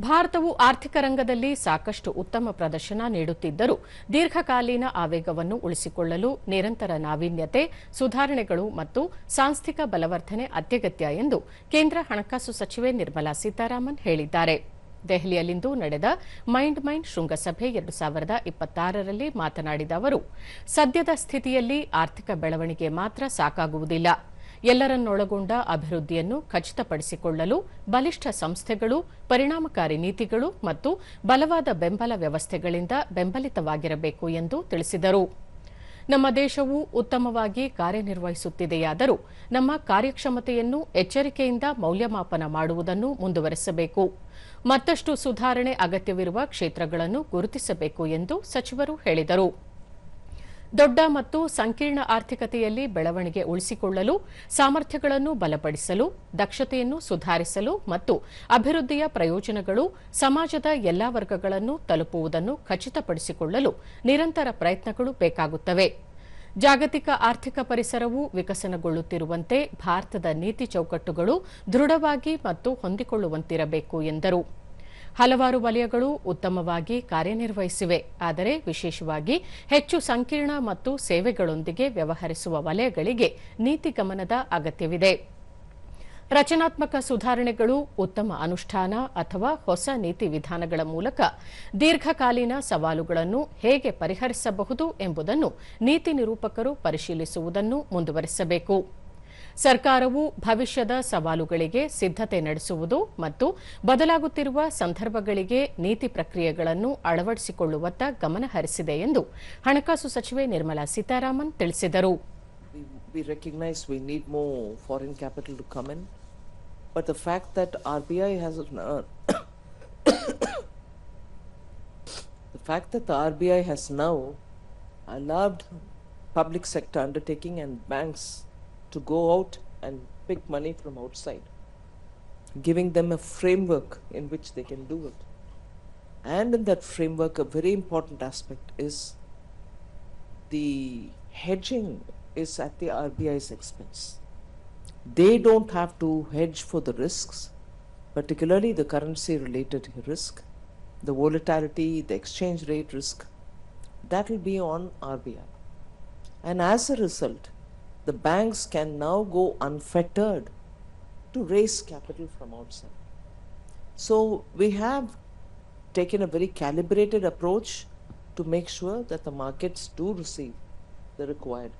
ಭಾರತವು ಆರ್ಥಿಕ ರಂಗದಲ್ಲಿ ಸಾಕಷ್ಟು ಉತ್ತಮ ಪ್ರದರ್ಶನ ನೀಡುತ್ತಿದ್ದರೂ ದೀರ್ಘಕಾಲೀನ ಆವೇಗವನ್ನು ಉಳಿಸಿಕೊಳ್ಳಲು ನಿರಂತರ ನಾವೀನ್ಯತೆ, ಸುಧಾರಣೆಗಳು ಮತ್ತು ಸಾಂಸ್ಥಿಕ ಬಲವರ್ಧನೆ ಅತ್ಯಗತ್ಯ ಎಂದು ಕೇಂದ್ರ ಹಣಕಾಸು ಸಚಿವೆ ನಿರ್ಮಲಾ ಸೀತಾರಾಮನ್ ಹೇಳಿದ್ದಾರೆ. ದೆಹಲಿಯಲ್ಲಿಂದು ನಡೆದ ಮೈಂಡ್ ಶೃಂಗಸಭೆ 2026ರಲ್ಲಿ ಮಾತನಾಡಿದ ಅವರು, ಸದ್ಯದ ಸ್ಥಿತಿಯಲ್ಲಿ ಆರ್ಥಿಕ ಬೆಳವಣಿಗೆ ಮಾತ್ರ ಸಾಕಾಗುವುದಿಲ್ಲ. ಎಲ್ಲರನ್ನೊಳಗೊಂಡ ಅಭಿವೃದ್ಧಿಯನ್ನು ಖಚಿತಪಡಿಸಿಕೊಳ್ಳಲು ಬಲಿಷ್ಠ ಸಂಸ್ಥೆಗಳು, ಪರಿಣಾಮಕಾರಿ ನೀತಿಗಳು ಮತ್ತು ಬಲವಾದ ಬೆಂಬಲ ವ್ಯವಸ್ಥೆಗಳಿಂದ ಬೆಂಬಲಿತವಾಗಿರಬೇಕು ಎಂದು ತಿಳಿಸಿದರು. ನಮ್ಮ ದೇಶವು ಉತ್ತಮವಾಗಿ ಕಾರ್ಯನಿರ್ವಹಿಸುತ್ತಿದೆಯಾದರೂ ನಮ್ಮ ಕಾರ್ಯಕ್ಷಮತೆಯನ್ನು ಎಚ್ಚರಿಕೆಯಿಂದ ಮೌಲ್ಯಮಾಪನ ಮಾಡುವುದನ್ನು ಮುಂದುವರೆಸಬೇಕು. ಮತ್ತಷ್ಟು ಸುಧಾರಣೆ ಅಗತ್ಯವಿರುವ ಕ್ಷೇತ್ರಗಳನ್ನು ಗುರುತಿಸಬೇಕು ಎಂದು ಸಚಿವರು ಹೇಳಿದರು. ದೊಡ್ಡ ಮತ್ತು ಸಂಕೀರ್ಣ ಆರ್ಥಿಕತೆಯಲ್ಲಿ ಬೆಳವಣಿಗೆ ಉಳಿಸಿಕೊಳ್ಳಲು, ಸಾಮರ್ಥ್ಯಗಳನ್ನು ಬಲಪಡಿಸಲು, ದಕ್ಷತೆಯನ್ನು ಸುಧಾರಿಸಲು ಮತ್ತು ಅಭಿವೃದ್ಧಿಯ ಪ್ರಯೋಜನಗಳು ಸಮಾಜದ ಎಲ್ಲಾ ವರ್ಗಗಳನ್ನು ತಲುಪುವುದನ್ನು ಖಚಿತಪಡಿಸಿಕೊಳ್ಳಲು ನಿರಂತರ ಪ್ರಯತ್ನಗಳು ಬೇಕಾಗುತ್ತವೆ. ಜಾಗತಿಕ ಆರ್ಥಿಕ ಪರಿಸರವು ವಿಕಸನಗೊಳ್ಳುತ್ತಿರುವಂತೆ ಭಾರತದ ನೀತಿ ಚೌಕಟ್ಟುಗಳು ದೃಢವಾಗಿ ಮತ್ತು ಹೊಂದಿಕೊಳ್ಳುವಂತಿರಬೇಕು ಎಂದರು. ಹಲವಾರು ವಲಯಗಳು ಉತ್ತಮವಾಗಿ ಕಾರ್ಯನಿರ್ವಹಿಸಿವೆ, ಆದರೆ ವಿಶೇಷವಾಗಿ ಹೆಚ್ಚು ಸಂಕೀರ್ಣ ಮತ್ತು ಸೇವೆಗಳೊಂದಿಗೆ ವ್ಯವಹರಿಸುವ ವಲಯಗಳಿಗೆ ನೀತಿ ಗಮನದ ಅಗತ್ಯವಿದೆ. ರಚನಾತ್ಮಕ ಸುಧಾರಣೆಗಳು, ಉತ್ತಮ ಅನುಷ್ಠಾನ ಅಥವಾ ಹೊಸ ನೀತಿ ವಿಧಾನಗಳ ಮೂಲಕ ದೀರ್ಘಕಾಲೀನ ಸವಾಲುಗಳನ್ನು ಹೇಗೆ ಪರಿಹರಿಸಬಹುದು ಎಂಬುದನ್ನು ನೀತಿ ನಿರೂಪಕರು ಪರಿಶೀಲಿಸುವುದನ್ನು ಮುಂದುವರೆಸಬೇಕು. ಸರ್ಕಾರವು ಭವಿಷ್ಯದ ಸವಾಲುಗಳಿಗೆ ಸಿದ್ಧತೆ ನಡೆಸುವುದು ಮತ್ತು ಬದಲಾಗುತ್ತಿರುವ ಸಂದರ್ಭಗಳಿಗೆ ನೀತಿ ಪ್ರಕ್ರಿಯೆಗಳನ್ನು ಅಳವಡಿಸಿಕೊಳ್ಳುವತ್ತ ಗಮನ ಹರಿಸಿದೆ ಎಂದು ಹಣಕಾಸು ಸಚಿವೆ ನಿರ್ಮಲಾ ಸೀತಾರಾಮನ್ ತಿಳಿಸಿದರು. We recognize we need more foreign capital to come in, but the fact that RBI has the fact that the RBI has now allowed public sector undertaking and banks to go out and pick money from outside, giving them a framework in which they can do it. And in that framework, a very important aspect is the hedging is at the RBI's expense. They don't have to hedge for the risks, particularly the currency related risk, the volatility, the exchange rate risk. That will be on RBI. And as a result, the banks can now go unfettered to raise capital from outside. So we have taken a very calibrated approach to make sure that the markets do receive the required